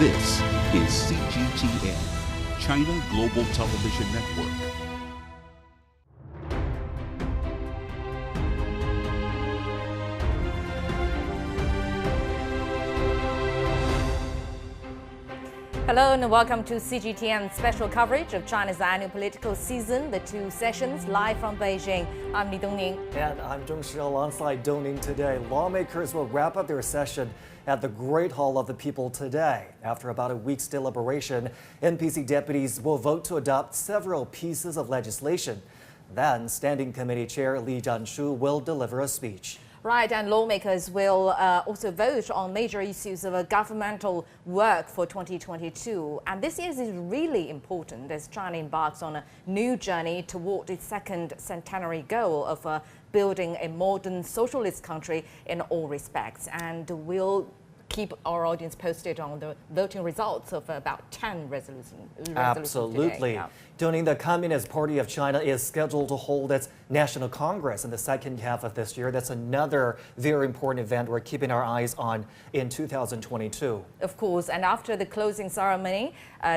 This is CGTN, China Global Television Network. Hello and welcome to CGTN special coverage of China's annual political season, the two sessions, live from Beijing. I'm Li Dongning. And I'm Zhanshu alongside Dongning today. Lawmakers will wrap up their session at the Great Hall of the People today. After about a week's deliberation, NPC deputies will vote to adopt several pieces of legislation. Then, Standing Committee Chair Zhanshu will deliver a speech. Right, and lawmakers will also vote on major issues of governmental work for 2022. And this year is really important as China embarks on a new journey toward its second centenary goal of building a modern socialist country in all respects. And we'll keep our audience posted on the voting results of about 10 resolutions. Absolutely. Yeah. Dongning, the Communist Party of China is scheduled to hold its National Congress in the second half of this year. That's another very important event we're keeping our eyes on in 2022. Of course, and after the closing ceremony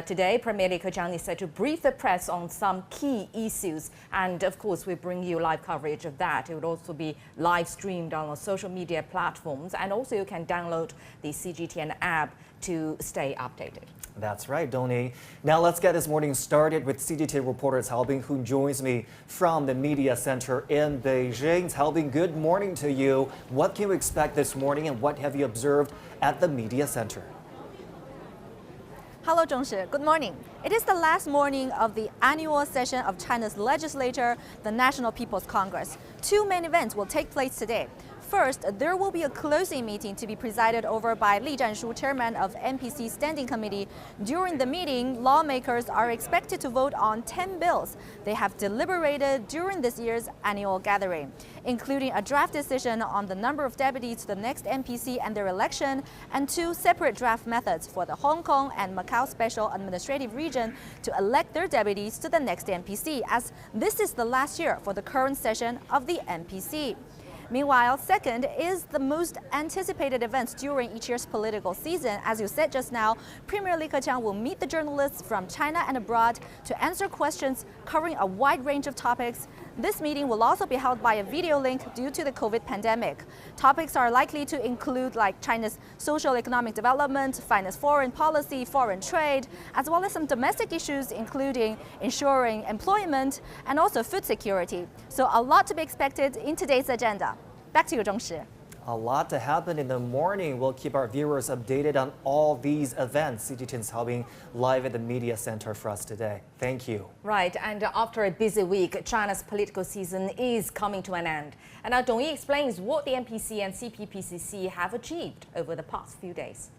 today, Premier Li Keqiang is set to brief the press on some key issues. And of course, we bring you live coverage of that. It would also be live streamed on our social media platforms. And also you can download the CGTN app to stay updated. That's right, Dongning. Now let's get this morning started with CGTN reporter Cao Bing, who joins me from the media center in Beijing. Cao Bing, good morning to you. What can we expect this morning and what have you observed at the media center? Hello, Zhanshu. Good morning. It is the last morning of the annual session of China's legislature, the National People's Congress. Two main events will take place today. First, there will be a closing meeting to be presided over by Zhanshu, chairman of NPC Standing Committee. During the meeting, lawmakers are expected to vote on 10 bills they have deliberated during this year's annual gathering, including a draft decision on the number of deputies to the next NPC and their election, and two separate draft methods for the Hong Kong and Macau Special Administrative Region to elect their deputies to the next NPC, as this is the last year for the current session of the NPC. Meanwhile, second is the most anticipated events during each year's political season. As you said just now, Premier Li Keqiang will meet the journalists from China and abroad to answer questions covering a wide range of topics. This meeting will also be held by a video link due to the COVID pandemic. Topics are likely to include like China's social economic development, finance foreign policy, foreign trade, as well as some domestic issues including ensuring employment and also food security. So a lot to be expected in today's agenda. Back to you, Zhongshi. A lot to happen in the morning. We'll keep our viewers updated on all these events. CGTN's Cao Bing live at the media center for us today. Thank you. Right, and after a busy week, China's political season is coming to an end. And now Dongyi explains what the NPC and CPPCC have achieved over the past few days.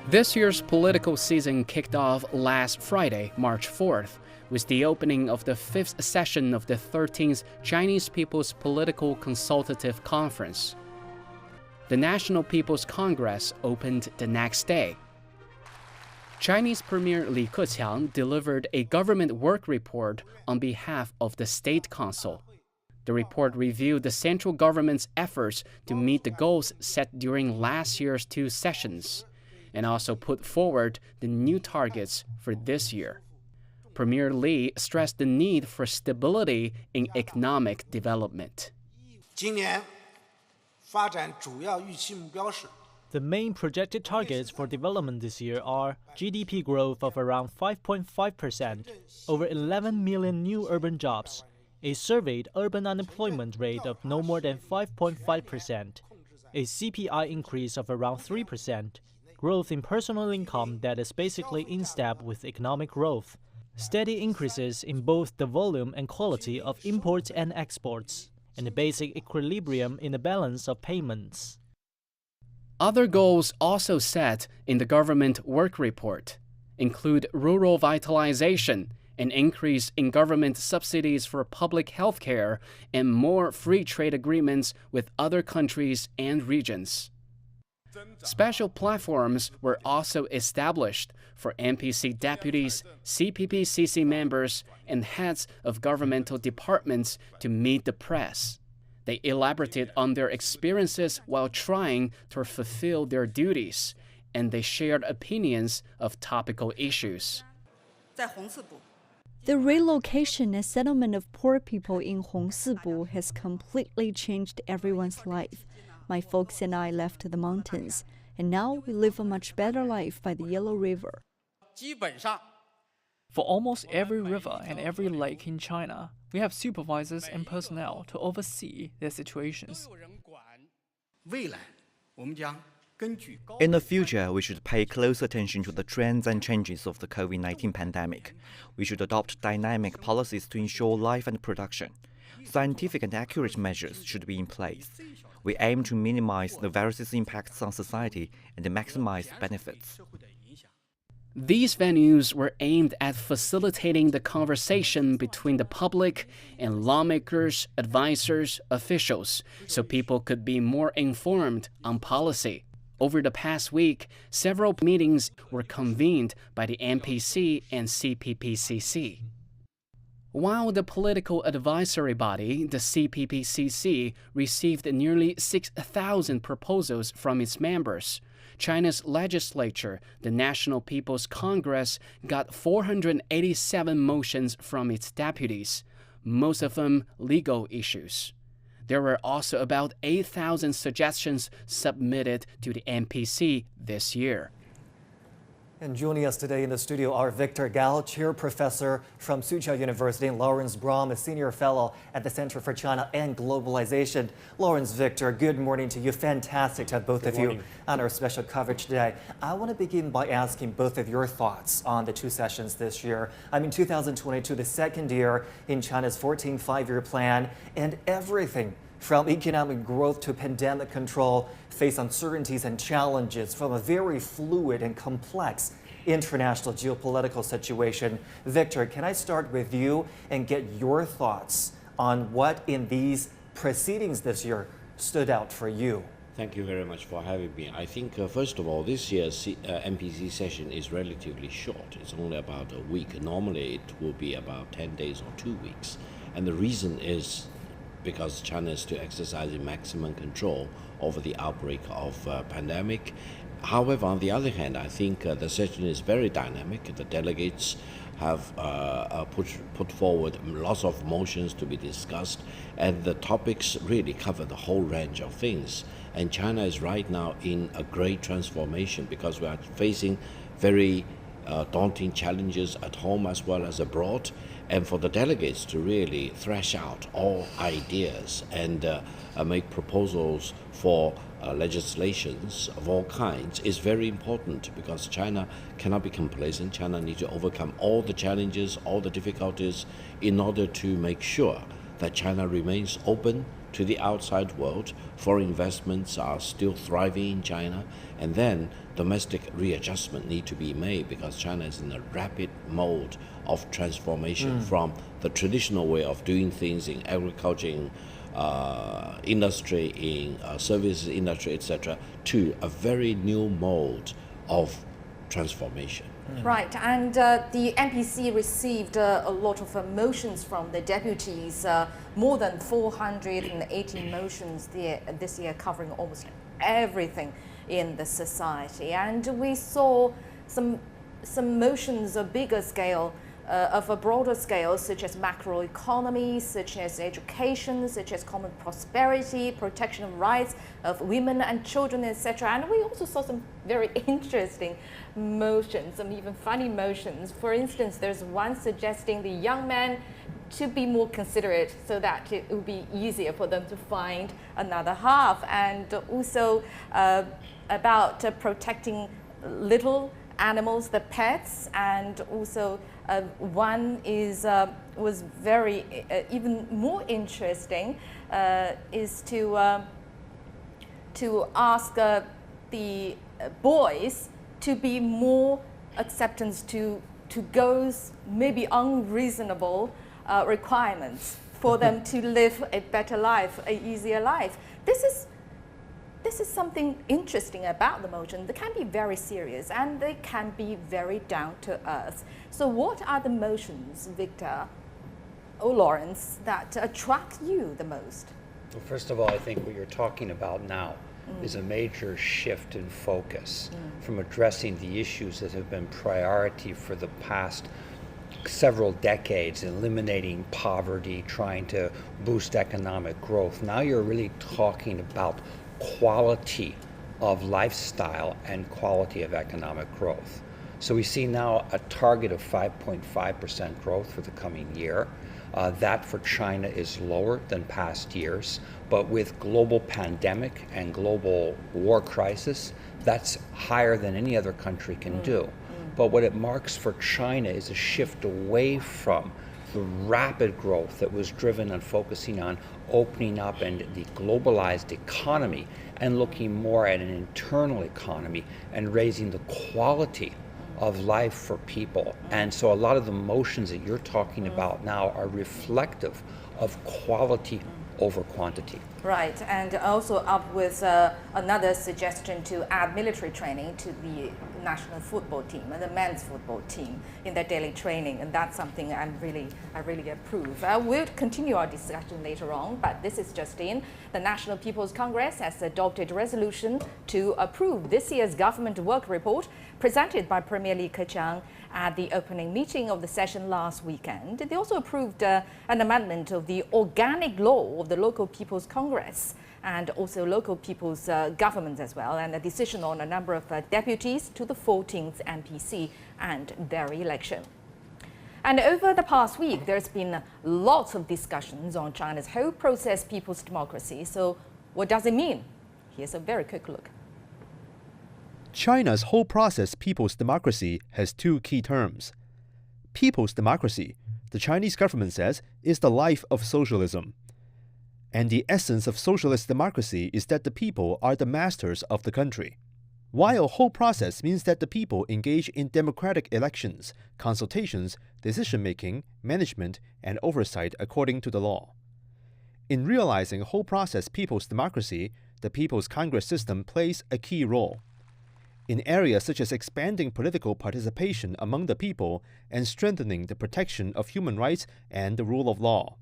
This year's political season kicked off last Friday, March 4th, with the opening of the 5th session of the 13th Chinese People's Political Consultative Conference. The National People's Congress opened the next day. Chinese Premier Li Keqiang delivered a government work report on behalf of the State Council. The report reviewed the central government's efforts to meet the goals set during last year's two sessions, and also put forward the new targets for this year. Premier Li stressed the need for stability in economic development. The main projected targets for development this year are GDP growth of around 5.5%, over 11 million new urban jobs, a surveyed urban unemployment rate of no more than 5.5%, a CPI increase of around 3%, growth in personal income that is basically in step with economic growth, steady increases in both the volume and quality of imports and exports, and a basic equilibrium in the balance of payments. Other goals also set in the government work report include rural vitalization, an increase in government subsidies for public health care, and more free trade agreements with other countries and regions. Special platforms were also established for NPC deputies, CPPCC members, and heads of governmental departments to meet the press. They elaborated on their experiences while trying to fulfill their duties and they shared opinions of topical issues. The relocation and settlement of poor people in Hongsibu has completely changed everyone's life. My folks and I left the mountains, and now we live a much better life by the Yellow River. For almost every river and every lake in China, we have supervisors and personnel to oversee their situations. In the future, we should pay close attention to the trends and changes of the COVID-19 pandemic. We should adopt dynamic policies to ensure life and production. Scientific and accurate measures should be in place. We aim to minimize the virus's impacts on society and maximize benefits. These venues were aimed at facilitating the conversation between the public and lawmakers, advisors, officials, so people could be more informed on policy. Over the past week, several meetings were convened by the NPC and CPPCC. While the political advisory body, the CPPCC, received nearly 6,000 proposals from its members, China's legislature, the National People's Congress, got 487 motions from its deputies, most of them legal issues. There were also about 8,000 suggestions submitted to the NPC this year. And joining us today in the studio are Victor Gao, Chair Professor from Soochow University, and Lawrence Brahm, a Senior Fellow at the Center for China and Globalization. Lawrence, Victor, good morning to you. Fantastic to have both of you on our special coverage today. I want to begin by asking both of your thoughts on the two sessions this year. 2022, the second year in China's 14th five-year plan, and everything from economic growth to pandemic control face uncertainties and challenges from a very fluid and complex international geopolitical situation. Victor, can I start with you and get your thoughts on what in these proceedings this year stood out for you? Thank you very much for having me. I think, first of all, this year's NPC session is relatively short. It's only about a week. Normally, it will be about 10 days or 2 weeks. And the reason is because China is still exercising maximum control over the outbreak of pandemic. However, on the other hand, I think the session is very dynamic. The delegates have put forward lots of motions to be discussed, and the topics really cover the whole range of things. And China is right now in a great transformation because we are facing very daunting challenges at home as well as abroad. And for the delegates to really thrash out all ideas and make proposals for legislations of all kinds is very important because China cannot be complacent. China needs to overcome all the challenges, all the difficulties in order to make sure that China remains open to the outside world. Foreign investments are still thriving in China, and then domestic readjustment need to be made because China is in a rapid mode of transformation from the traditional way of doing things in agriculture, in industry, in services industry, etc., to a very new mode of transformation. Right, and the NPC received a lot of motions from the deputies, more than 480 motions this year, covering almost everything in the society. And we saw some motions of bigger scale, of a broader scale, such as macroeconomy, such as education, such as common prosperity, protection of rights of women and children, etc. And we also saw some very interesting motions, some even funny motions. For instance, there's one suggesting the young men to be more considerate so that it would be easier for them to find another half, and also about protecting little animals, the pets, and also one was very even more interesting, is to ask the boys to be more acceptance to girls' maybe unreasonable requirements for them to live a better life, a easier life. This is something interesting about the motion. They can be very serious and they can be very down to earth. So what are the motions, Victor or Lawrence, that attract you the most? Well, first of all, I think what you're talking about now is a major shift in focus from addressing the issues that have been priority for the past several decades, eliminating poverty, trying to boost economic growth. Now you're really talking about quality of lifestyle and quality of economic growth. So we see now a target of 5.5% growth for the coming year. That for China is lower than past years, but with global pandemic and global war crisis, that's higher than any other country can do. But what it marks for China is a shift away from the rapid growth that was driven on focusing on opening up and the globalized economy and looking more at an internal economy and raising the quality of life for people. And so a lot of the motions that you're talking about now are reflective of quality over quantity. Right, and also up with another suggestion to add military training to the national football team and the men's football team in their daily training, and that's something I really approve. We'll continue our discussion later on, but this is just in. The National People's Congress has adopted a resolution to approve this year's government work report presented by Premier Li Keqiang at the opening meeting of the session last weekend. They also approved an amendment of the organic law of the Local People's Congress and also local people's governments as well, and a decision on a number of deputies to the 14th NPC and their election. And over the past week, there's been lots of discussions on China's whole process people's democracy. So what does it mean? Here's a very quick look. China's whole process people's democracy has two key terms. People's democracy, the Chinese government says, is the life of socialism. And the essence of socialist democracy is that the people are the masters of the country. While whole process means that the people engage in democratic elections, consultations, decision-making, management, and oversight according to the law. In realizing whole process people's democracy, the People's Congress system plays a key role. In areas such as expanding political participation among the people and strengthening the protection of human rights and the rule of law.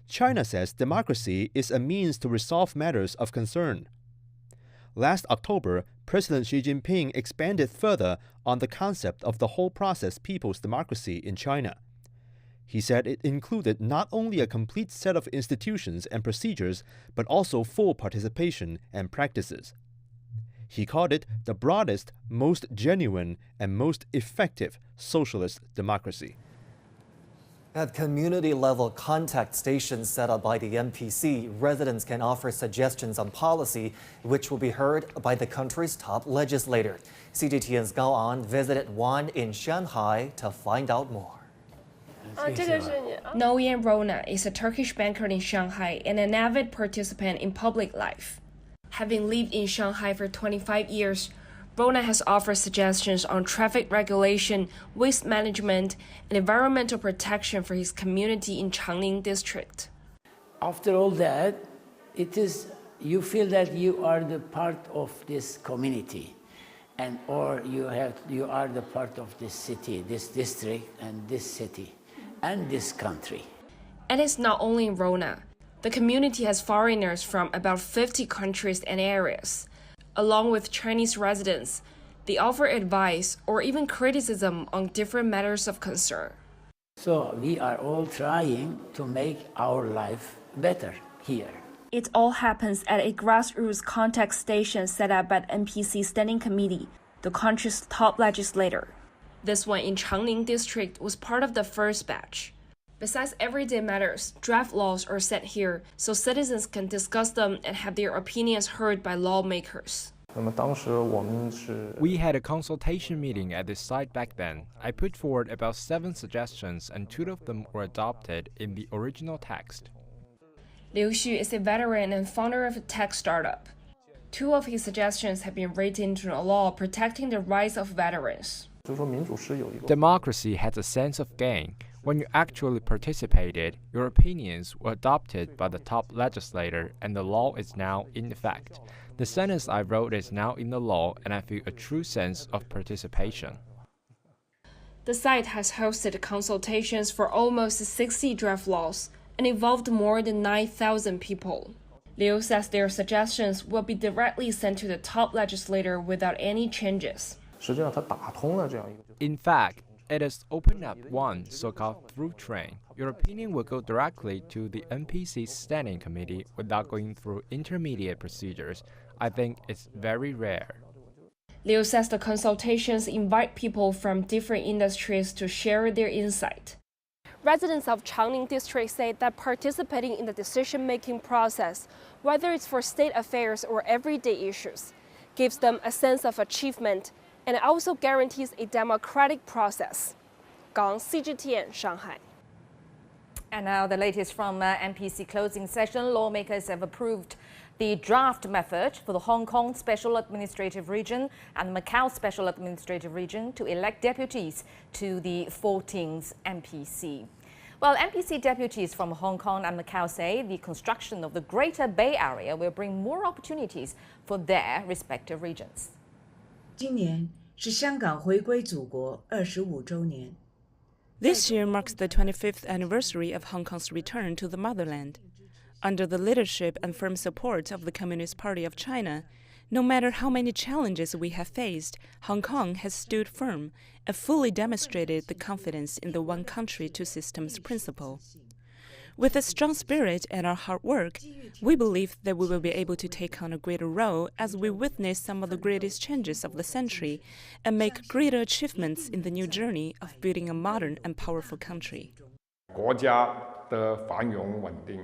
China says democracy is a means to resolve matters of concern. Last October, President Xi Jinping expanded further on the concept of the whole process people's democracy in China. He said it included not only a complete set of institutions and procedures, but also full participation and practices. He called it the broadest, most genuine, and most effective socialist democracy. At community-level contact stations set up by the NPC, residents can offer suggestions on policy, which will be heard by the country's top legislator. CGTN's Gao An visited one in Shanghai to find out more. Noyan Rona is a Turkish banker in Shanghai and an avid participant in public life. Having lived in Shanghai for 25 years, Rona has offered suggestions on traffic regulation, waste management, and environmental protection for his community in Changning district. After all that, you feel that you are the part of this community, or you are the part of this city, this district, and this city, and this country. And it's not only in Rona. The community has foreigners from about 50 countries and areas. Along with Chinese residents, they offer advice or even criticism on different matters of concern. So we are all trying to make our life better here. It all happens at a grassroots contact station set up by the NPC Standing Committee, the country's top legislator. This one in Changning district was part of the first batch. Besides everyday matters, draft laws are set here so citizens can discuss them and have their opinions heard by lawmakers. We had a consultation meeting at this site back then. I put forward about 7 suggestions and 2 of them were adopted in the original text. Liu Xu is a veteran and founder of a tech startup. 2 of his suggestions have been written into a law protecting the rights of veterans. Democracy has a sense of gain. When you actually participated, your opinions were adopted by the top legislator and the law is now in effect. The sentence I wrote is now in the law and I feel a true sense of participation. The site has hosted consultations for almost 60 draft laws and involved more than 9,000 people. Liu says their suggestions will be directly sent to the top legislator without any changes. In fact, it has opened up one so-called through train. Your opinion will go directly to the NPC Standing Committee without going through intermediate procedures. I think it's very rare. Liu says the consultations invite people from different industries to share their insight. Residents of Changning District say that participating in the decision-making process, whether it's for state affairs or everyday issues, gives them a sense of achievement and also guarantees a democratic process. Gang, CGTN, Shanghai. And now the latest from NPC closing session. Lawmakers have approved the draft method for the Hong Kong Special Administrative Region and Macau Special Administrative Region to elect deputies to the 14th NPC. Well, NPC deputies from Hong Kong and Macau say the construction of the Greater Bay Area will bring more opportunities for their respective regions. 今年是香港回归祖国25周年。 This year marks the 25th anniversary of Hong Kong's return to the motherland. Under the leadership and firm support of the Communist Party of China, no matter how many challenges we have faced, Hong Kong has stood firm and fully demonstrated the confidence in the one country, two systems principle. With a strong spirit and our hard work, we believe that we will be able to take on a greater role as we witness some of the greatest changes of the century and make greater achievements in the new journey of building a modern and powerful country. 国家的繁荣稳定，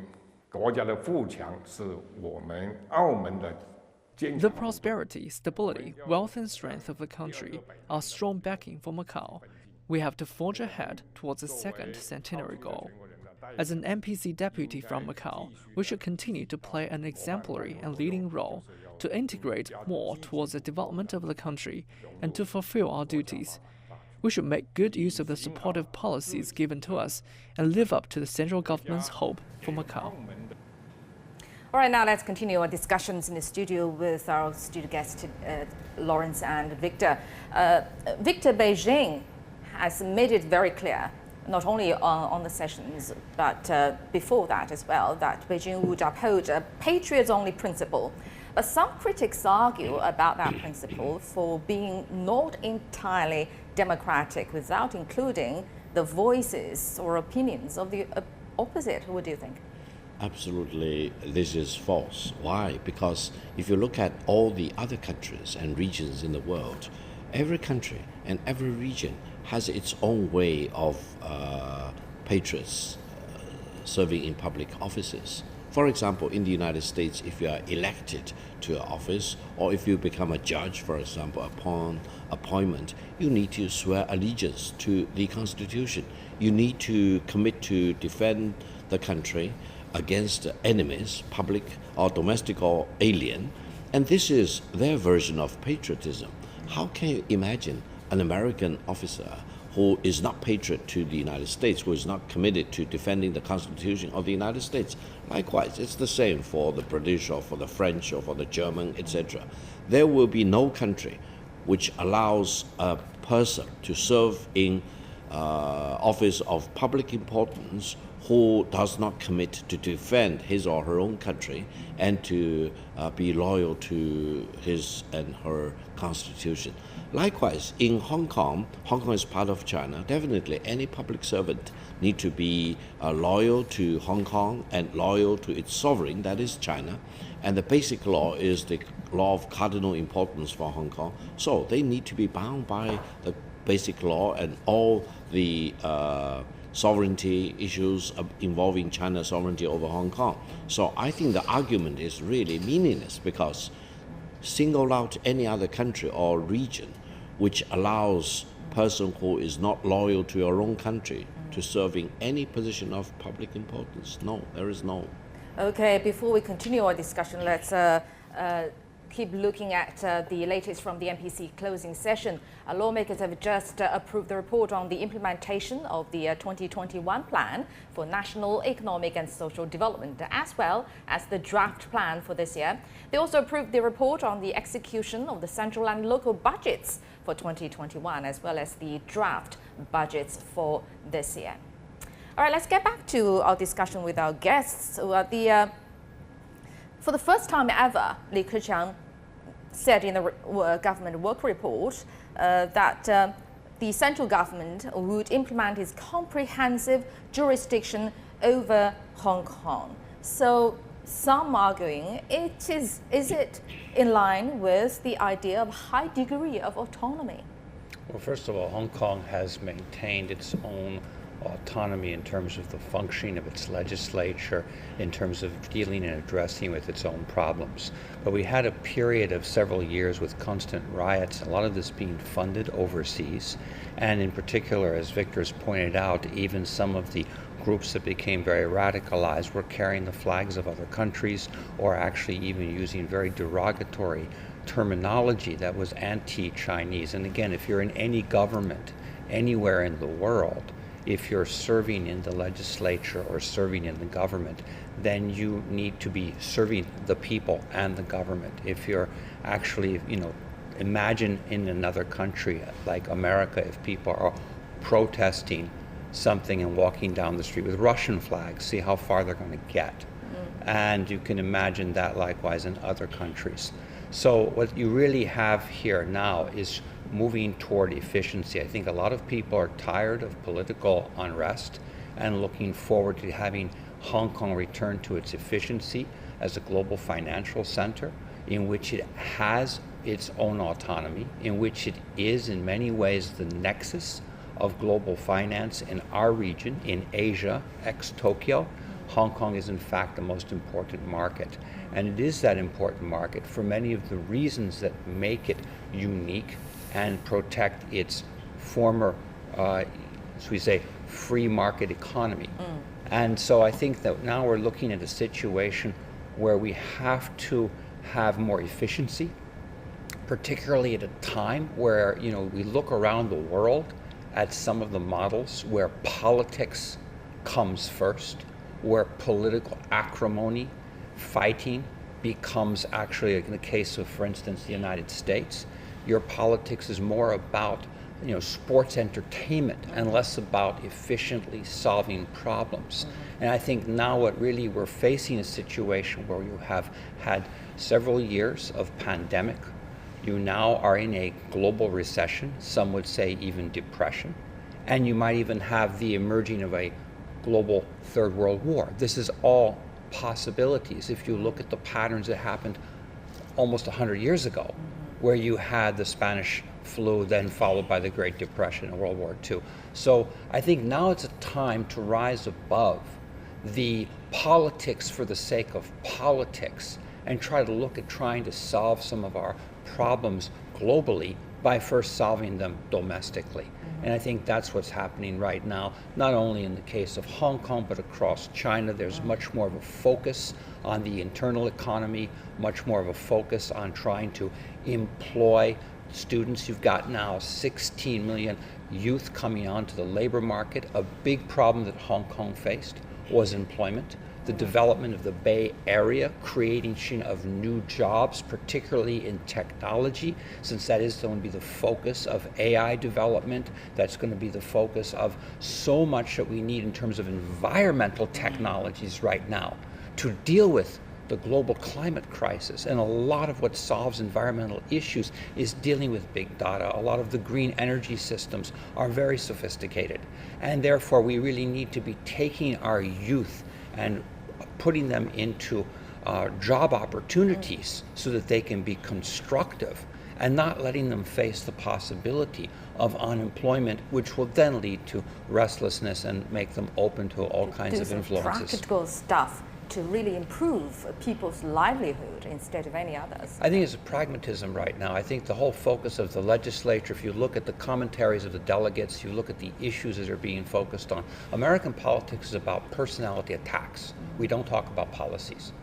国家的富强是我们澳门的 The prosperity, stability, wealth and strength of the country are strong backing for Macau. We have to forge ahead towards the second centenary goal. As an NPC deputy from Macau, we should continue to play an exemplary and leading role to integrate more towards the development of the country and to fulfill our duties. We should make good use of the supportive policies given to us and live up to the central government's hope for Macau. All right, now let's continue our discussions in the studio with our studio guests, Lawrence and Victor. Victor, Beijing has made it very clear, not only on the sessions, but before that as well, that Beijing would uphold a Patriots-only principle. But some critics argue about that principle for being not entirely democratic without including the voices or opinions of the opposite. What do you think? Absolutely, this is false. Why? Because if you look at all the other countries and regions in the world, every country and every region has its own way of patriots serving in public offices. For example, in the United States, if you are elected to an office or if you become a judge, for example, upon appointment, you need to swear allegiance to the Constitution. You need to commit to defend the country against enemies, public or domestic or alien. And this is their version of patriotism. How can you imagine an American officer who is not patriot to the United States, who is not committed to defending the Constitution of the United States? Likewise, it's the same for the British or for the French or for the German, etc. There will be no country which allows a person to serve in office of public importance who does not commit to defend his or her own country and to be loyal to his and her constitution. Likewise, in Hong Kong, Hong Kong is part of China. Definitely, any public servant need to be loyal to Hong Kong and loyal to its sovereign, that is China. And the basic law is the law of cardinal importance for Hong Kong. So they need to be bound by the basic law and all the sovereignty issues involving China's sovereignty over Hong Kong. So I think the argument is really meaningless because single out any other country or region which allows a person who is not loyal to your own country to serve in any position of public importance. No, there is no. Okay, before we continue our discussion, let's keep looking at the latest from the NPC closing session. Lawmakers have just approved the report on the implementation of the 2021 plan for national economic and social development, as well as the draft plan for this year. They also approved the report on the execution of the central and local budgets for 2021, as well as the draft budgets for this year. All right, let's get back to our discussion with our guests. For the first time ever, Li Keqiang said in the government work report that the central government would implement its comprehensive jurisdiction over Hong Kong. So some arguing is it in line with the idea of high degree of autonomy? Well, first of all, Hong Kong has maintained its own autonomy in terms of the functioning of its legislature, in terms of dealing and addressing with its own problems. But we had a period of several years with constant riots, a lot of this being funded overseas, and in particular, as Victor's pointed out, even some of the groups that became very radicalized were carrying the flags of other countries, or actually even using very derogatory terminology that was anti-Chinese. And again, if you're in any government anywhere in the world, if you're serving in the legislature or serving in the government, then you need to be serving the people and the government. If you're actually, imagine in another country like America, if people are protesting something and walking down the street with Russian flags, see how far they're going to get. And you can imagine that likewise in other countries. So what you really have here now is moving toward efficiency. I think a lot of people are tired of political unrest and looking forward to having Hong Kong return to its efficiency as a global financial center in which it has its own autonomy, in which it is in many ways the nexus of global finance in our region, in Asia, ex-Tokyo. Hong Kong is in fact the most important market. And it is that important market for many of the reasons that make it unique and protect its former, as we say, free market economy. And so I think that now we're looking at a situation where we have to have more efficiency, particularly at a time where, we look around the world at some of the models where politics comes first, where political acrimony, fighting, becomes actually, in the case of, for instance, the United States, your politics is more about sports entertainment and less about efficiently solving problems. And I think now what really we're facing a situation where you have had several years of pandemic. You now are in a global recession, some would say even depression, and you might even have the emerging of a global third world war. This is all possibilities if you look at the patterns that happened almost 100 years ago, where you had the Spanish flu, then followed by the Great Depression and World War II. So I think now it's a time to rise above the politics for the sake of politics and try to look at trying to solve some of our problems globally by first solving them domestically. And I think that's what's happening right now, not only in the case of Hong Kong, but across China. There's much more of a focus on the internal economy, much more of a focus on trying to employ students. You've got now 16 million youth coming onto the labor market. A big problem that Hong Kong faced was employment. The development of the Bay Area, creation of new jobs, particularly in technology, since that is going to be the focus of AI development. That's going to be the focus of so much that we need in terms of environmental technologies right now to deal with the global climate crisis. And a lot of what solves environmental issues is dealing with big data. A lot of the green energy systems are very sophisticated. And therefore, we really need to be taking our youth and putting them into job opportunities so that they can be constructive and not letting them face the possibility of unemployment, which will then lead to restlessness and make them open to all kinds of influences. Practical stuff to really improve people's livelihood instead of any others. I think it's a pragmatism right now. I think the whole focus of the legislature, if you look at the commentaries of the delegates, you look at the issues that are being focused on, American politics is about personality attacks. We don't talk about policies.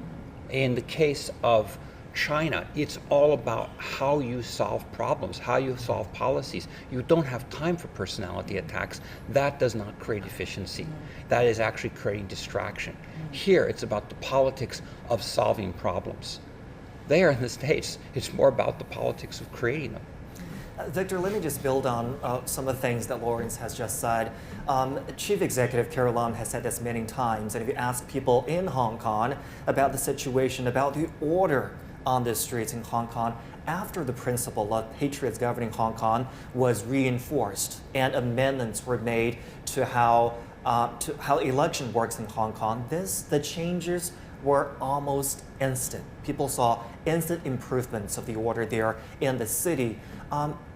In the case of China, it's all about how you solve problems, how you solve policies. You don't have time for personality attacks. That does not create efficiency. That is actually creating distraction. Here, it's about the politics of solving problems. There in the States, it's more about the politics of creating them. Victor, let me just build on some of the things that Lawrence has just said. Chief Executive Carrie Lam has said this many times, and if you ask people in Hong Kong about the situation, about the order on the streets in Hong Kong, after the principle of Patriots governing Hong Kong was reinforced and amendments were made to how election works in Hong Kong, the changes were almost instant. People saw instant improvements of the order there in the city.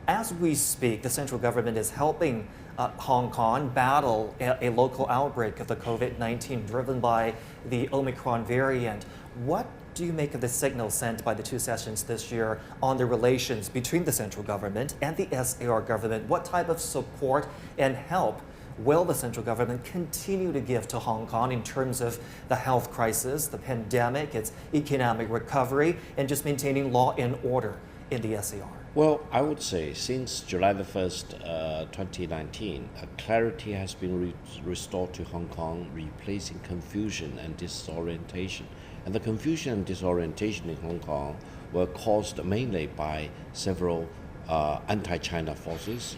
As we speak, the central government is helping Hong Kong battle a local outbreak of the COVID-19 driven by the Omicron variant. What do you make of the signal sent by the two sessions this year on the relations between the central government and the SAR government? What type of support and help will the central government continue to give to Hong Kong in terms of the health crisis, the pandemic, its economic recovery, and just maintaining law and order in the SAR? Well, I would say since July the 1st, 2019, clarity has been restored to Hong Kong, replacing confusion and disorientation. And the confusion and disorientation in Hong Kong were caused mainly by several anti-China forces,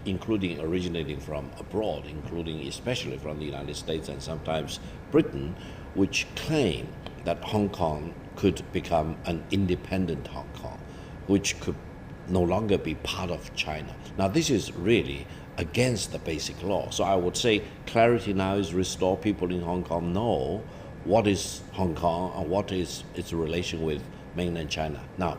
including originating from abroad, including especially from the United States and sometimes Britain, which claim that Hong Kong could become an independent Hong Kong, which could no longer be part of China. Now, this is really against the basic law. So I would say clarity now is restored. People in Hong Kong know what is Hong Kong and what is its relation with mainland China. Now,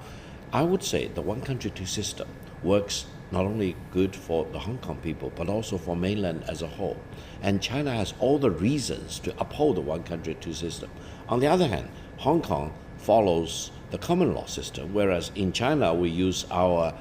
I would say the one country, two system works not only good for the Hong Kong people, but also for mainland as a whole. And China has all the reasons to uphold the one country, two system. On the other hand, Hong Kong follows the common law system, whereas in China we use our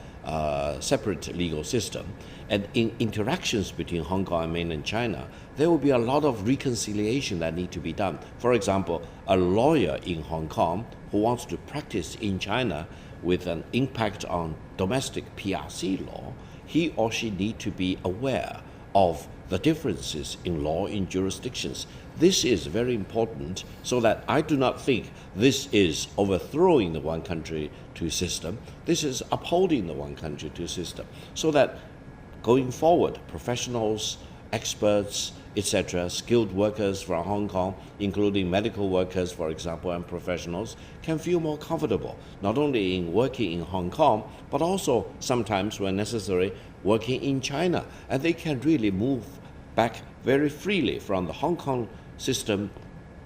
separate legal system. And in interactions between Hong Kong and mainland China, there will be a lot of reconciliation that need to be done. For example, a lawyer in Hong Kong who wants to practice in China with an impact on domestic PRC law, he or she need to be aware of the differences in law in jurisdictions. This is very important, so that I do not think this is overthrowing the one country, two system. This is upholding the one country, two system, so that going forward, professionals, experts, etc., skilled workers from Hong Kong, including medical workers, for example, and professionals, can feel more comfortable, not only in working in Hong Kong, but also sometimes, when necessary, working in China. And they can really move back very freely from the Hong Kong system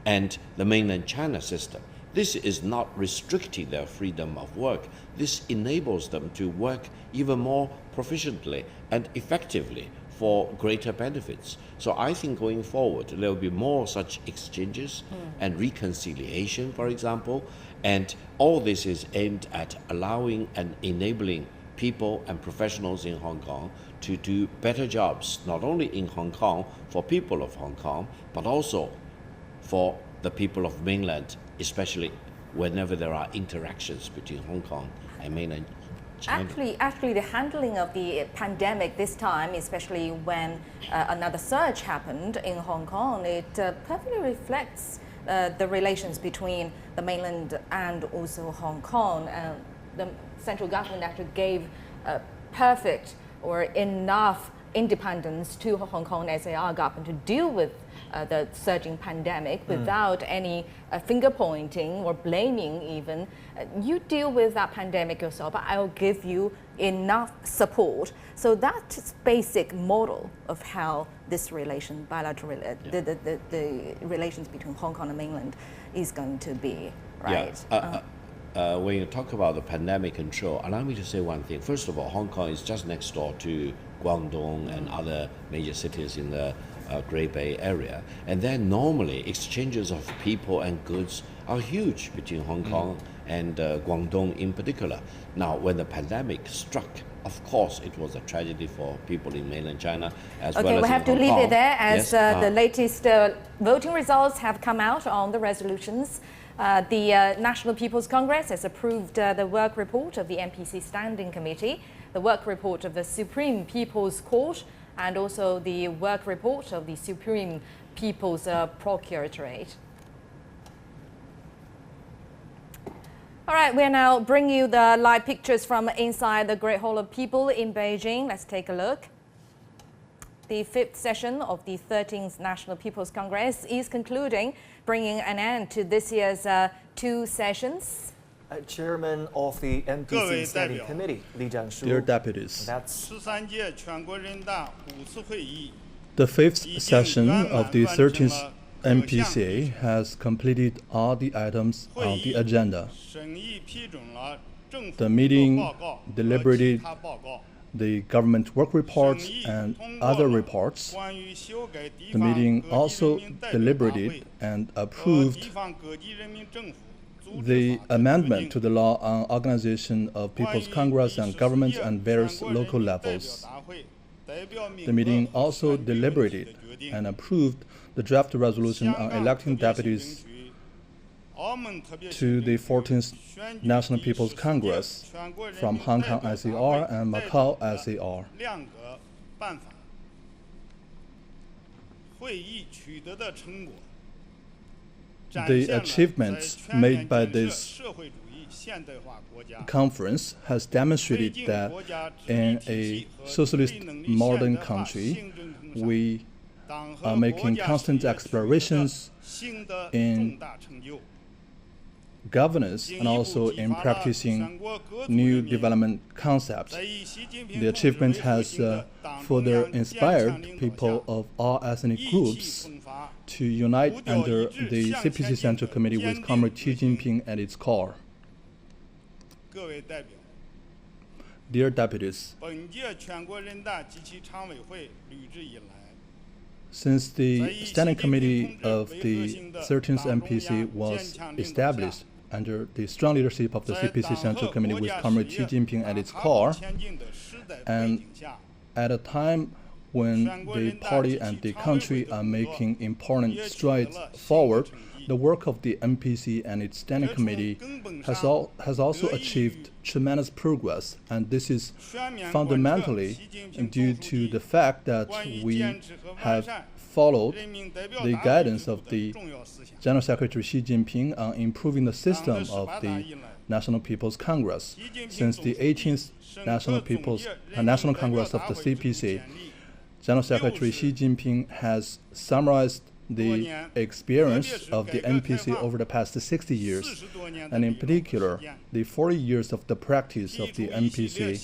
and the mainland China system. This is not restricting their freedom of work. This enables them to work even more proficiently and effectively for greater benefits. So I think going forward, there will be more such exchanges and reconciliation, for example, and all this is aimed at allowing and enabling people and professionals in Hong Kong to do better jobs, not only in Hong Kong for people of Hong Kong, but also for the people of mainland, especially whenever there are interactions between Hong Kong and mainland China. Actually, the handling of the pandemic this time, especially when another surge happened in Hong Kong, it perfectly reflects the relations between the mainland and also Hong Kong. The central government actually gave perfect or enough independence to Hong Kong SAR government to deal with the surging pandemic without any finger pointing or blaming even. You deal with that pandemic yourself, but I'll give you enough support. So that's basic model of how this relation, bilateral, the relations between Hong Kong and mainland is going to be, right? Yeah. When you talk about the pandemic control, allow me to say one thing. First of all, Hong Kong is just next door to Guangdong and other major cities in the Great Bay Area. And then normally exchanges of people and goods are huge between Hong Kong and Guangdong in particular. Now, when the pandemic struck, of course, it was a tragedy for people in mainland China as well as in Hong Kong. Okay, we have to leave it there as the latest voting results have come out on the resolutions. The National People's Congress has approved the work report of the NPC Standing Committee, the work report of the Supreme People's Court, and also the work report of the Supreme People's Procuratorate. All right, we'll now bring you the live pictures from inside the Great Hall of People in Beijing. Let's take a look. The 5th session of the 13th National People's Congress is concluding, bringing an end to this year's 2 sessions. Chairman of the MPC Standing Committee, Zhanshu. Dear deputies, That's the 5th session of the 13th MPCA has completed all the items on the agenda. The meeting deliberated the government work reports and other reports. The meeting also deliberated and approved the amendment to the law on organization of People's Congress and governments and various local levels. The meeting also deliberated and approved the draft resolution on electing deputies to the 14th National People's Congress from Hong Kong SAR and Macau SAR. The achievements made by this conference has demonstrated that in a socialist modern country, we are making constant explorations in governance and also in practicing new development concepts. The achievement has further inspired people of all ethnic groups to unite under the CPC Central Committee with Comrade Xi Jinping at its core. Dear deputies, since the Standing Committee of the 13th MPC was established under the strong leadership of the CPC Central Committee with Comrade Xi Jinping at its core, and at a time when the party and the country are making important strides forward, the work of the MPC and its Standing Committee has also achieved tremendous progress, and this is fundamentally due to the fact that we have followed the guidance of the General Secretary Xi Jinping on improving the system of the National People's Congress. Since the 18th National Congress of the CPC, General Secretary Xi Jinping has summarized the experience of the MPC over the past 60 years, and in particular, the 40 years of the practice of the MPC.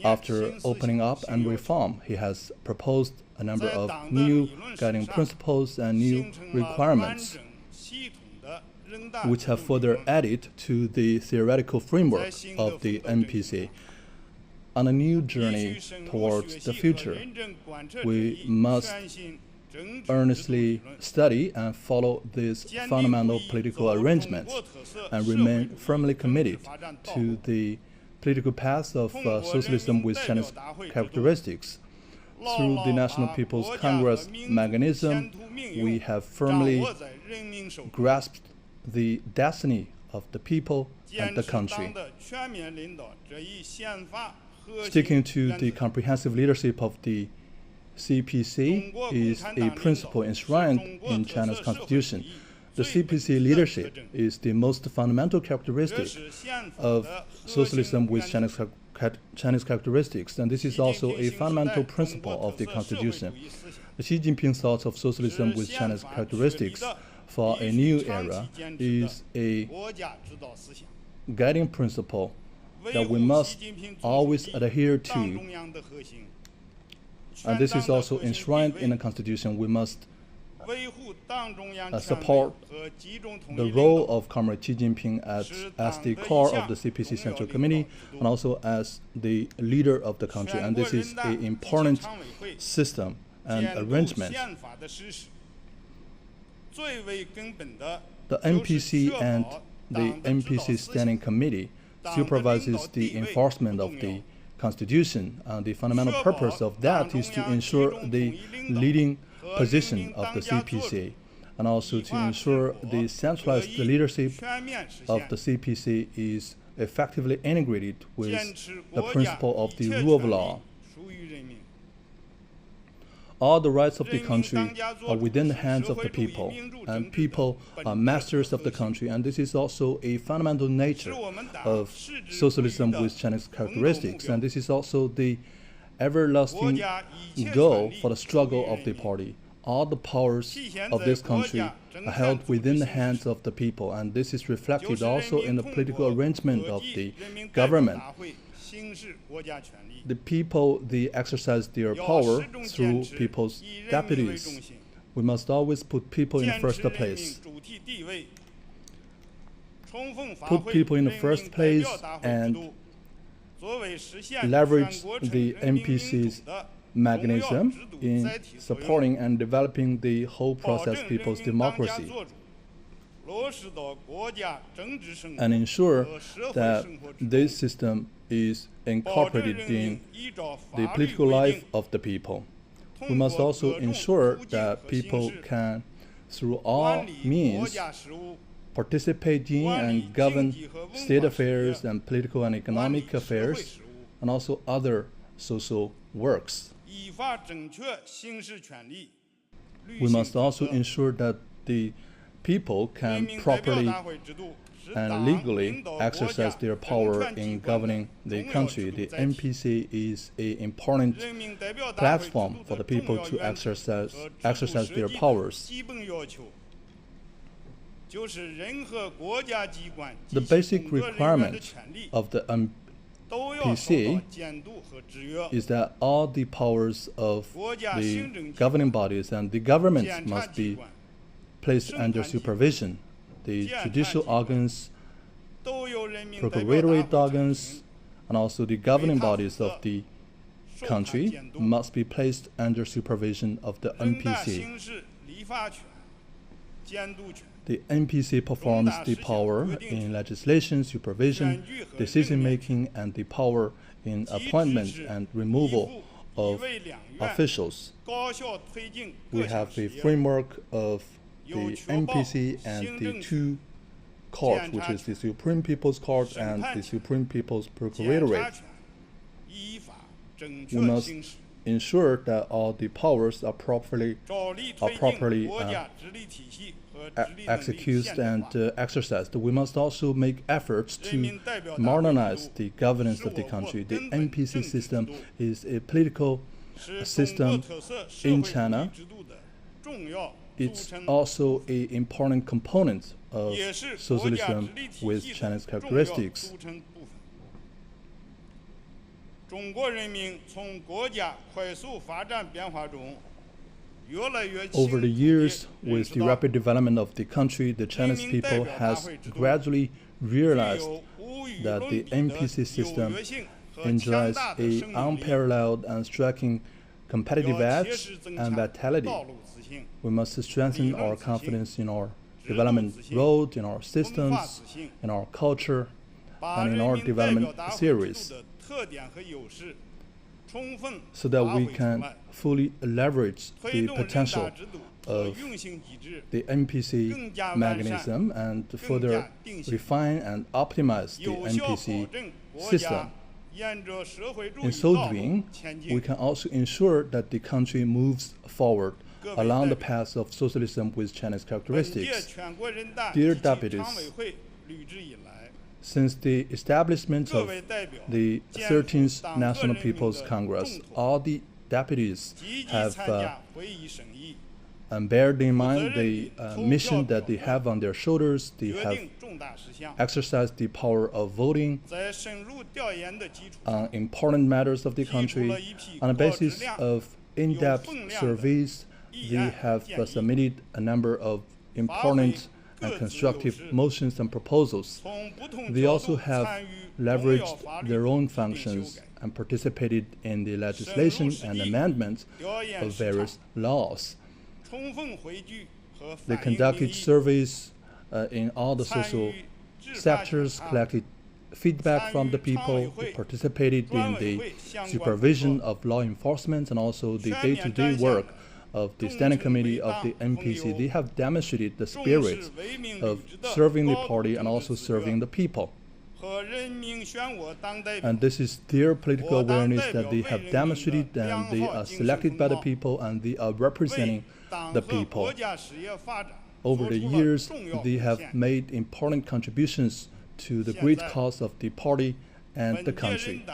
After opening up and reform, he has proposed a number of new guiding principles and new requirements, which have further added to the theoretical framework of the MPC. On a new journey towards the future, we must earnestly study and follow these fundamental political arrangements and remain firmly committed to the political path of socialism with Chinese characteristics. Through the National People's Congress mechanism, we have firmly grasped the destiny of the people and the country. Sticking to the comprehensive leadership of the CPC is a principle enshrined in China's constitution. The CPC leadership is the most fundamental characteristic of socialism with Chinese characteristics, and this is also a fundamental principle of the constitution. The Xi Jinping thought of socialism with Chinese characteristics for a new era is a guiding principle that we must always adhere to. And this is also enshrined in the Constitution. We must support the role of Comrade Xi Jinping as the core of the CPC Central Committee and also as the leader of the country. And this is an important system and arrangement. The MPC and the MPC Standing Committee supervises the enforcement of the Constitution, and the fundamental purpose of that is to ensure the leading position of the CPC and also to ensure the centralized leadership of the CPC is effectively integrated with the principle of the rule of law. all the rights of the country are within the hands of the people, and people are masters of the country, and this is also a fundamental nature of socialism with Chinese characteristics, and this is also the everlasting goal for the struggle of the party. All the powers of this country are held within the hands of the people, and this is reflected also in the political arrangement of the government. The people, they exercise their power through people's deputies. We must always put people in first place. Put people in the first place and leverage the NPC's mechanism in supporting and developing the whole process people's democracy, and ensure that this system is incorporated in the political life of the people. We must also ensure that people can, through all means, participate in and govern state affairs and political and economic affairs, and also other social works. We must also ensure that the people can properly and legally exercise their power in governing the country. The NPC is an important platform for the people to exercise their powers. The basic requirement of the NPC is that all the powers of the governing bodies and the governments must be placed under supervision. The judicial organs, procuratory organs, and also the governing bodies of the country must be placed under supervision of the NPC. The NPC performs the power in legislation, supervision, decision-making, and the power in appointment and removal of officials. We have a framework of the NPC and the two courts, which is the Supreme People's Court and the Supreme People's Procuratorate. We must ensure that all the powers are properly executed and exercised. We must also make efforts to modernize the governance of the country. The NPC system is a political system in China. It's also an important component of socialism with Chinese characteristics. Over the years, with the rapid development of the country, the Chinese people has gradually realized that the NPC system enjoys an unparalleled and striking competitive edge and vitality. We must strengthen our confidence in our development road, in our systems, in our culture, and in our development series, so that we can fully leverage the potential of the NPC mechanism and further refine and optimize the NPC system. In so doing, we can also ensure that the country moves forward along the path of socialism with Chinese characteristics. Dear deputies, since the establishment of the 13th National People's Congress, all the deputies have bear in mind the mission that they have on their shoulders. They have exercised the power of voting on important matters of the country. On the basis of in-depth surveys, they have submitted a number of important and constructive motions and proposals. They also have leveraged their own functions and participated in the legislation and amendment of various laws. They conducted surveys in all the social sectors, collected feedback from the people, they participated in the supervision of law enforcement and also the day-to-day work of the Standing Committee of the NPC. They have demonstrated the spirit of serving the party and also serving the people. And this is their political awareness that they have demonstrated, and they are selected by the people, and they are representing the people. Over the years, they have made important contributions to the great cause of the party and the country.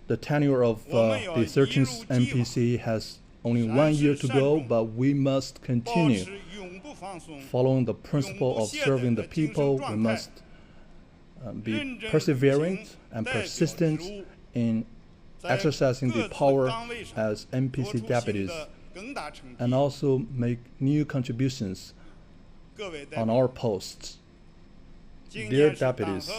The tenure of the 13th MPC has only 1 year to go, but we must continue following the principle of serving the people. We must be persevering and persistent in exercising the power as MPC deputies, and also make new contributions on our posts. Dear deputies,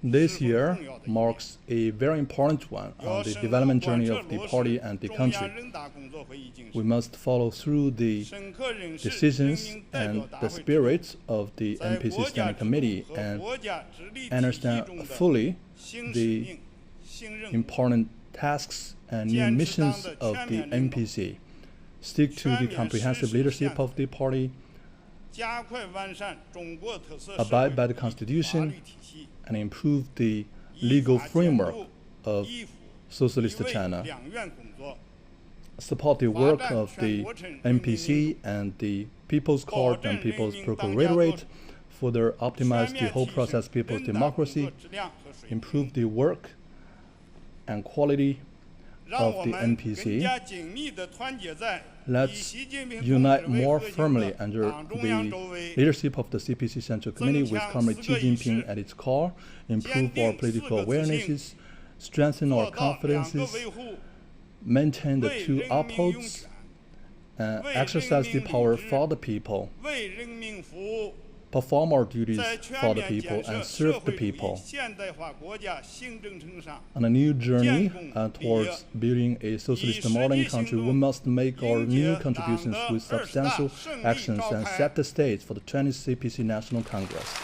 this year marks a very important one on the development journey of the party and the country. We must follow through the decisions and the spirit of the MPC Standing Committee and understand fully the important tasks and new missions of the MPC. Stick to the comprehensive leadership of the party, abide by the Constitution, and improve the legal framework of Socialist China. Support the work of the MPC and the People's Court and People's Procuratorate, further optimize the whole process people's democracy, improve the work and quality of the MPC. Let's unite more firmly under the leadership of the CPC Central Committee with Comrade Xi Jinping at its core, improve our political awarenesses, strengthen our confidences, maintain the two upholds, and exercise the power for the people, perform our duties for the people, and serve the people. On a new journey towards building a socialist modern country, we must make our new contributions with substantial actions and set the stage for the 20th CPC National Congress.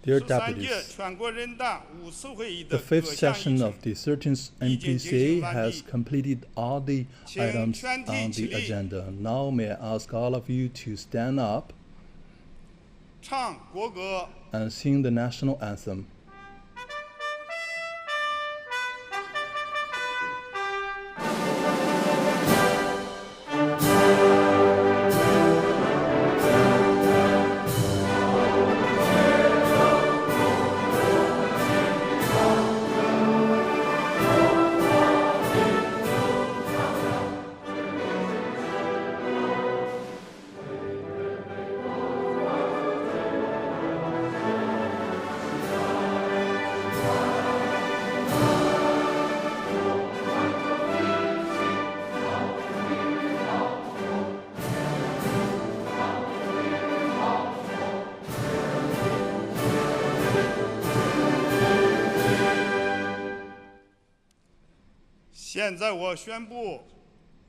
Dear deputies, the fifth session of the 13th MPC has completed all the items on the agenda. Now may I ask all of you to stand up and sing the national anthem.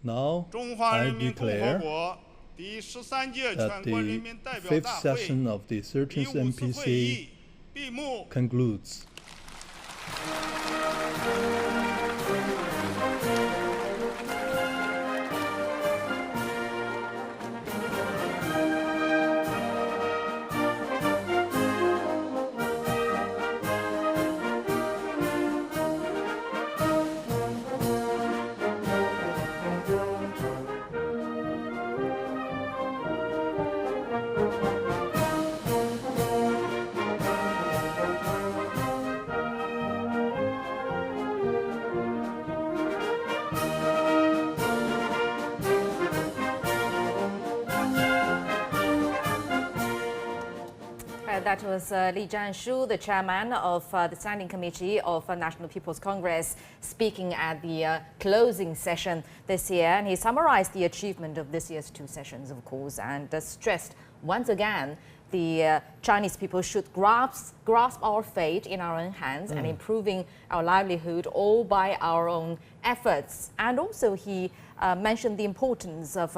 Now I declare that the fifth session of the 13th MPC concludes. That was Zhanshu, the chairman of the Standing Committee of National People's Congress, speaking at the closing session this year. And he summarized the achievement of this year's two sessions, of course, and stressed once again the Chinese people should grasp our fate in our own hands and improving our livelihood all by our own efforts. And also he mentioned the importance of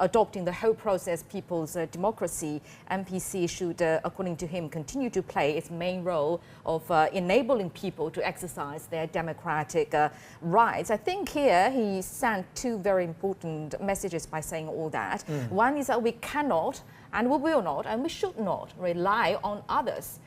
adopting the whole process, people's democracy, MPC should, according to him, continue to play its main role of enabling people to exercise their democratic rights. I think here he sent two very important messages by saying all that. One is that we cannot and we will not and we should not rely on others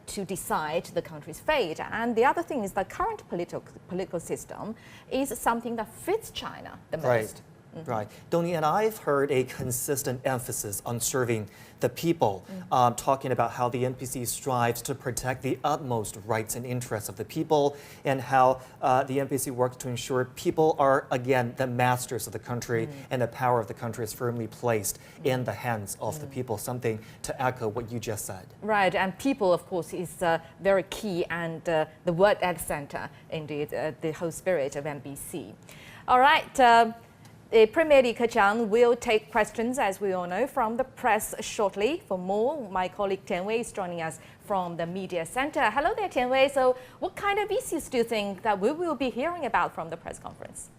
to decide the country's fate. And the other thing is the current political system is something that fits China the most. Right. Dong-Ning, and I've heard a consistent emphasis on serving the people, talking about how the NPC strives to protect the utmost rights and interests of the people, and how the NPC works to ensure people are, again, the masters of the country, and the power of the country is firmly placed in the hands of the people, something to echo what you just said. Right, and people, of course, is very key, and the word at the center, indeed, the whole spirit of NPC. All right. Premier Li Keqiang will take questions, as we all know, from the press shortly. For more, my colleague Tian Wei is joining us from the media center. Hello there, Tian Wei. So what kind of issues do you think that we will be hearing about from the press conference?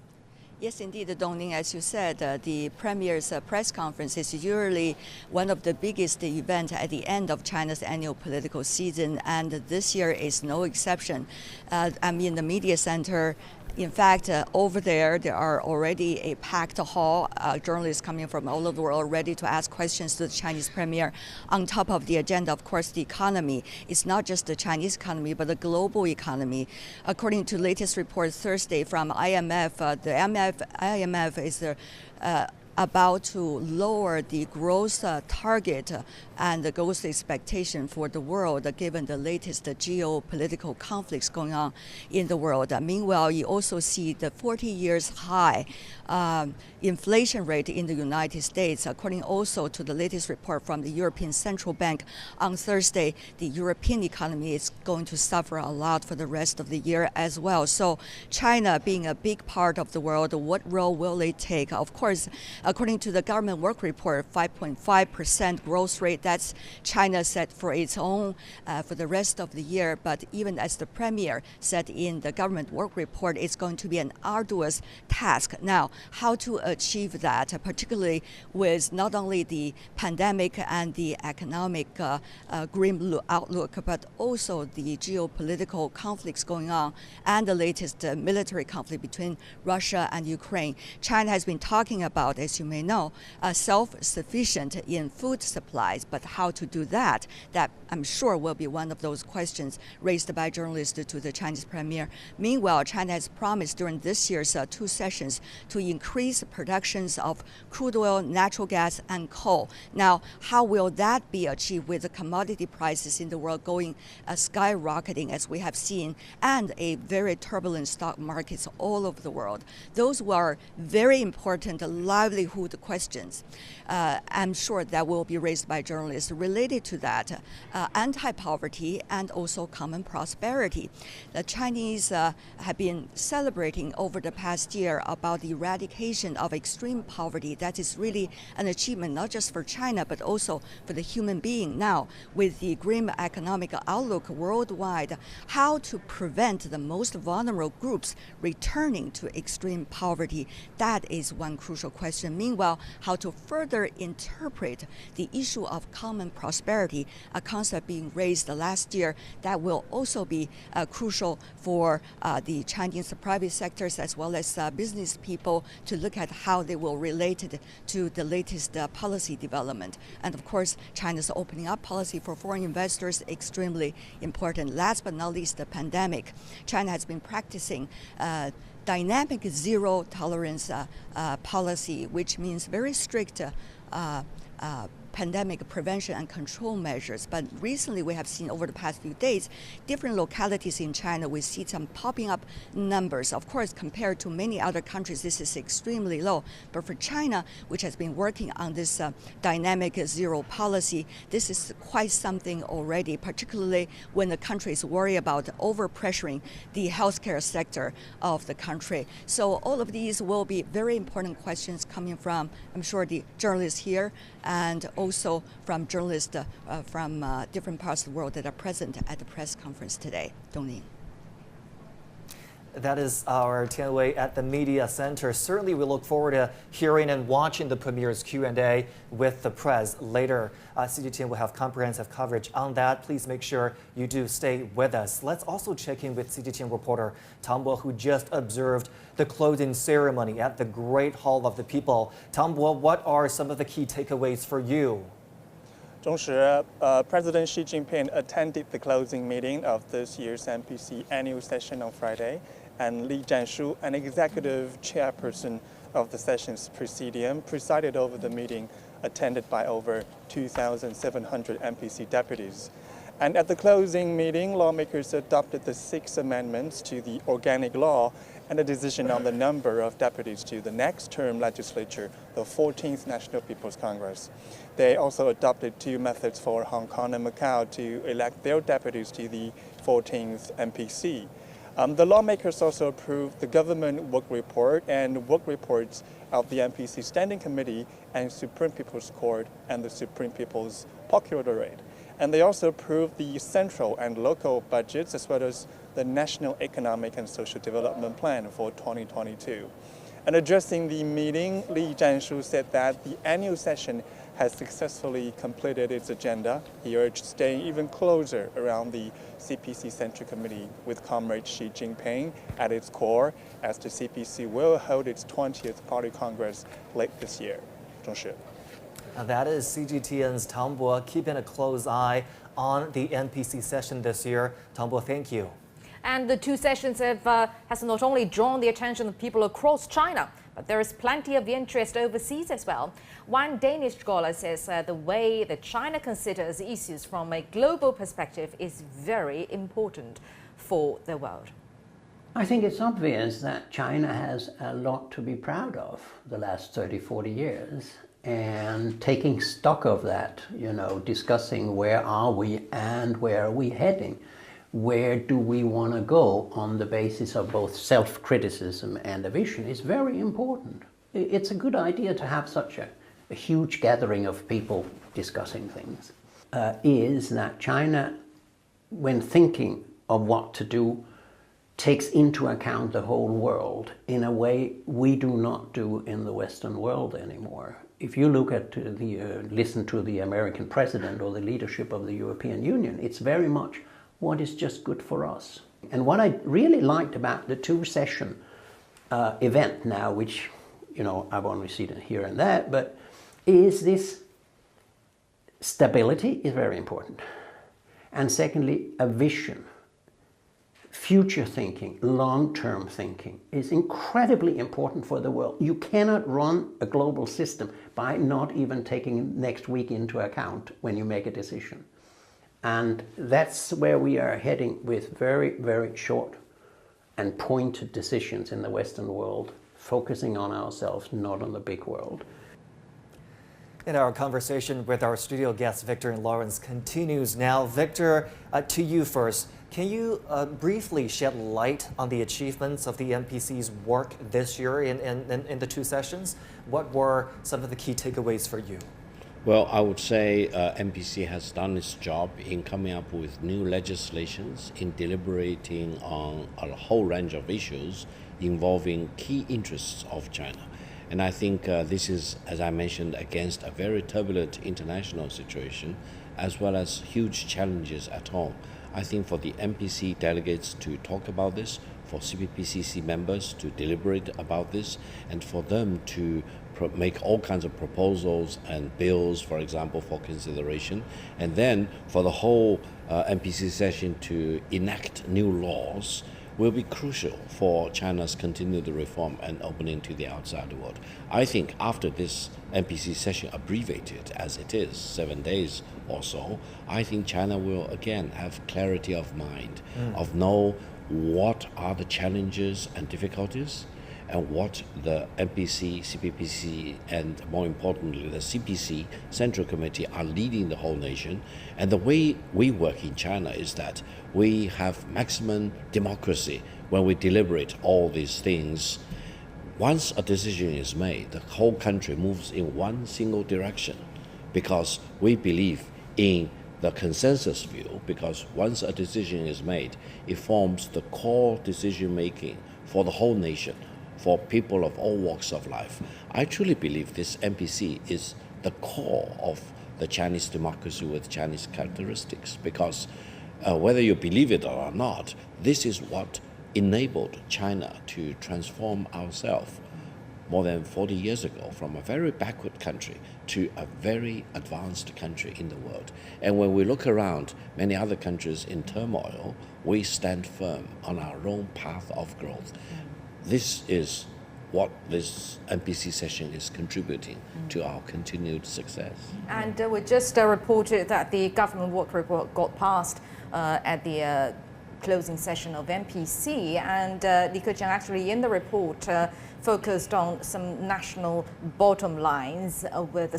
Yes, indeed, Dong-Ning, as you said, the Premier's press conference is usually one of the biggest events at the end of China's annual political season, and this year is no exception. I'm in the media center. In fact, over there are already a packed hall, journalists coming from all over the world ready to ask questions to the Chinese premier. On top of the agenda, of course, the economy. It's not just the Chinese economy, but the global economy. According to latest report Thursday from IMF, the IMF is about to lower the growth target and the growth expectation for the world, given the latest geopolitical conflicts going on in the world. Meanwhile, you also see the 40 years high inflation rate in the United States. According also to the latest report from the European Central Bank on Thursday, the European economy is going to suffer a lot for the rest of the year as well. So China being a big part of the world, what role will it take? Of course, according to the government work report, 5.5% growth rate, that's China set for its own for the rest of the year. But even as the premier said in the government work report, it's going to be an arduous task. Now, how to achieve that, particularly with not only the pandemic and the economic grim outlook, but also the geopolitical conflicts going on and the latest military conflict between Russia and Ukraine. China has been talking about, as you may know, self-sufficient in food supplies, but how to do that, that I'm sure will be one of those questions raised by journalists to the Chinese premier. Meanwhile, China has promised during this year's two sessions to increase productions of crude oil, natural gas, and coal. Now, how will that be achieved with the commodity prices in the world going skyrocketing, as we have seen, and a very turbulent stock markets all over the world? Those were very important livelihood questions. I'm sure that will be raised by journalists related to that, anti-poverty and also common prosperity. The Chinese have been celebrating over the past year about the eradication of extreme poverty. That is really an achievement not just for China, but also for the human being. Now, with the grim economic outlook worldwide, how to prevent the most vulnerable groups returning to extreme poverty, that is one crucial question. Meanwhile, how to further interpret the issue of common prosperity, a concept being raised last year that will also be crucial for the Chinese private sectors as well as business people to look at how they will relate it to the latest policy development. And of course, China's opening up policy for foreign investors, extremely important. Last but not least, the pandemic. China has been practicing dynamic zero tolerance policy, which means very strict pandemic prevention and control measures. But recently we have seen over the past few days, different localities in China, we see some popping up numbers. Of course, compared to many other countries, this is extremely low. But for China, which has been working on this dynamic zero policy, this is quite something already, particularly when the country is worried about overpressuring the healthcare sector of the country. So all of these will be very important questions coming from, I'm sure, the journalists here and also from journalists from different parts of the world that are present at the press conference today. Dong-Ning. That is our Tianwei at the Media Center. Certainly, we look forward to hearing and watching the premier's Q&A with the press later. CGTN will have comprehensive coverage on that. Please make sure you do stay with us. Let's also check in with CGTN reporter Tom Bo, who just observed the closing ceremony at the Great Hall of the People. Tom Bo, what are some of the key takeaways for you? Zhanshu, President Xi Jinping attended the closing meeting of this year's NPC annual session on Friday, and Zhanshu, an executive chairperson of the session's presidium, presided over the meeting, attended by over 2,700 NPC deputies. And at the closing meeting, lawmakers adopted the 6 amendments to the organic law and a decision on the number of deputies to the next term legislature, the 14th National People's Congress. They also adopted 2 methods for Hong Kong and Macau to elect their deputies to the 14th NPC. The lawmakers also approved the government work report and work reports of the NPC Standing Committee and Supreme People's Court and the Supreme People's Procuratorate. And they also approved the central and local budgets as well as the National Economic and Social Development Plan for 2022. And addressing the meeting, Zhanshu said that the annual session has successfully completed its agenda. He urged staying even closer around the CPC Central Committee with Comrade Xi Jinping at its core, as the CPC will hold its 20th Party Congress late this year. Zhanshu. That is CGTN's Tom Bo, keeping a close eye on the NPC session this year. Tom Bo, thank you. And the 2 sessions has not only drawn the attention of people across China, but there is plenty of interest overseas as well. One Danish scholar says the way that China considers issues from a global perspective is very important for the world. I think it's obvious that China has a lot to be proud of the last 30, 40 years. And taking stock of that, discussing where are we and where are we heading? Where do we want to go on the basis of both self-criticism and a vision is very important. It's a good idea to have such a huge gathering of people discussing things. Is that China, when thinking of what to do, takes into account the whole world in a way we do not do in the Western world anymore. If you look at listen to the American president or the leadership of the European Union, it's very much what is just good for us. And what I really liked about the 2-session event now, which, I've only seen it here and there, but is this stability is very important. And secondly, a vision. Future thinking, long-term thinking is incredibly important for the world. You cannot run a global system by not even taking next week into account when you make a decision. And that's where we are heading with very, very short and pointed decisions in the Western world, focusing on ourselves, not on the big world. And our conversation with our studio guests, Victor and Lawrence, continues now. Victor, to you first. Can you briefly shed light on the achievements of the NPC's work this year in the 2 sessions? What were some of the key takeaways for you? Well, I would say NPC has done its job in coming up with new legislations, in deliberating on a whole range of issues involving key interests of China. And I think this is, as I mentioned, against a very turbulent international situation, as well as huge challenges at home. I think for the NPC delegates to talk about this, for CPPCC members to deliberate about this, and for them to make all kinds of proposals and bills, for example, for consideration, and then for the whole NPC session to enact new laws will be crucial for China's continued reform and opening to the outside world. I think after this NPC session, abbreviated as it is, 7 days or so, I think China will again have clarity of mind, of know what are the challenges and difficulties, and what the NPC, CPPC, and more importantly, the CPC Central Committee are leading the whole nation. And the way we work in China is that we have maximum democracy when we deliberate all these things. Once a decision is made, the whole country moves in one single direction because we believe in the consensus view, because once a decision is made, it forms the core decision making for the whole nation, for people of all walks of life. I truly believe this MPC is the core of the Chinese democracy with Chinese characteristics, because whether you believe it or not, this is what enabled China to transform ourselves more than 40 years ago from a very backward country to a very advanced country in the world. And when we look around many other countries in turmoil, we stand firm on our own path of growth. This is what this MPC session is contributing to our continued success. And we just reported that the government work report got passed at the closing session of MPC, and Li Keqiang actually in the report focused on some national bottom lines with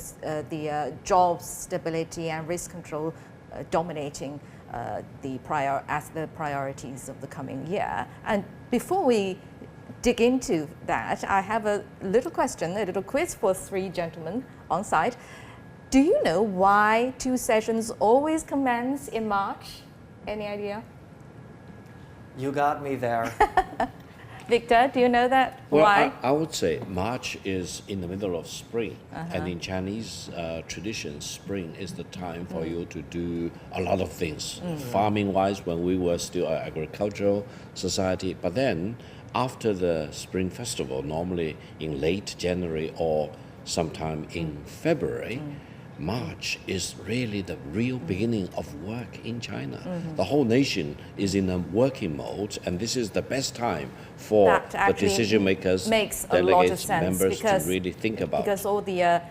the jobs, stability and risk control dominating the priorities of the coming year. And before we dig into that, I have a little question, a little quiz for three gentlemen on site. Do you know why two sessions always commence in March? Any idea? You got me there. Victor, do you know that? Well, why? I would say March is in the middle of spring, and in Chinese tradition, spring is the time for you to do a lot of things, farming-wise, when we were still an agricultural society. But then, after the Spring Festival, normally in late January or sometime in February, March is really the real beginning of work in China. The whole nation is in a working mode, and this is the best time for the decision makers, delegates, members to really think about. Because all the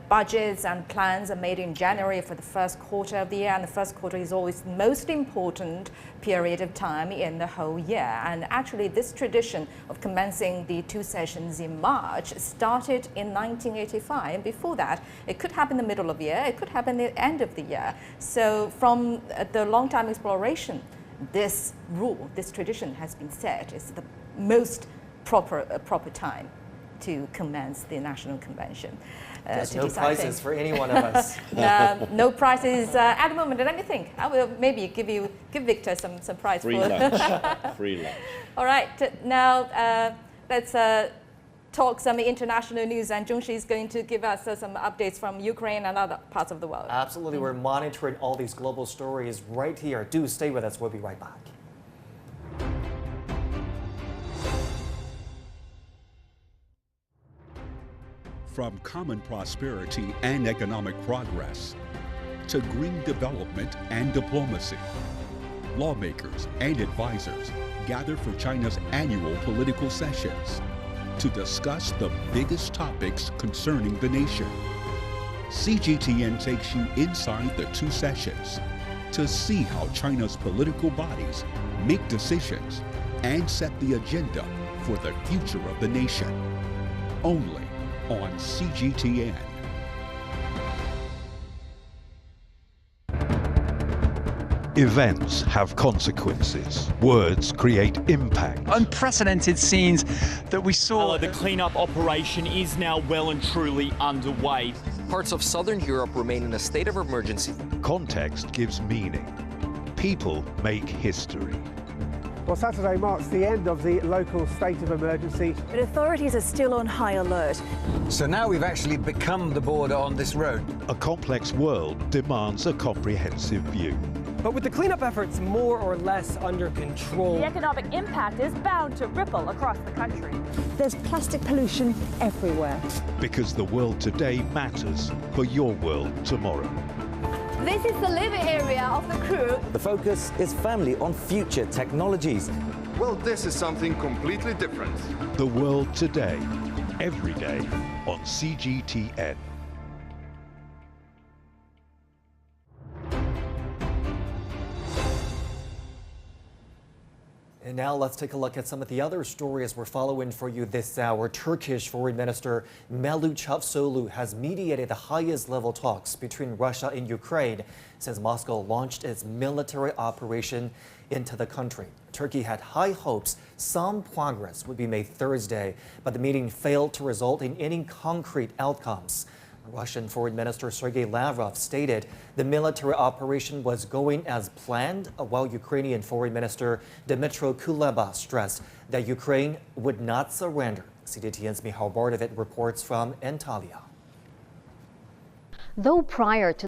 budgets and plans are made in January for the first quarter of the year, and the first quarter is always the most important period of time in the whole year. And actually this tradition of commencing the two sessions in March started in 1985, and before that it could happen in the middle of the year, it could happen at the end of the year. So from the long time exploration, this rule, this tradition has been set as the most proper time to commence the national convention. There's no prizes for any one of us. No prizes at the moment. Let me think. I will maybe give Victor some prize. Free lunch. Free lunch. All right. Now let's talk some international news, and Zhanshu is going to give us some updates from Ukraine and other parts of the world. Absolutely. We're monitoring all these global stories right here. Do stay with us. We'll be right back. From common prosperity and economic progress to green development and diplomacy, lawmakers and advisors gather for China's annual political sessions to discuss the biggest topics concerning the nation. CGTN takes you inside the two sessions to see how China's political bodies make decisions and set the agenda for the future of the nation. Only on CGTN. Events have consequences. Words create impact. Unprecedented scenes that we saw. The cleanup operation is now well and truly underway. Parts of southern Europe remain in a state of emergency. Context gives meaning. People make history. Well, Saturday marks the end of the local state of emergency. But authorities are still on high alert. So now we've actually become the border on this road. A complex world demands a comprehensive view. But with the cleanup efforts more or less under control, the economic impact is bound to ripple across the country. There's plastic pollution everywhere. Because the world today matters for your world tomorrow. This is the living area of the crew. The focus is firmly on future technologies. Well, this is something completely different. The world today, every day on CGTN. And now let's take a look at some of the other stories we're following for you this hour. Turkish Foreign Minister Mevlut Çavuşoğlu has mediated the highest level talks between Russia and Ukraine since Moscow launched its military operation into the country. Turkey had high hopes some progress would be made Thursday, but the meeting failed to result in any concrete outcomes. Russian Foreign Minister Sergei Lavrov stated the military operation was going as planned, while Ukrainian Foreign Minister Dmytro Kuleba stressed that Ukraine would not surrender. CGTN's Michal Bardavit reports from Antalya. Though prior to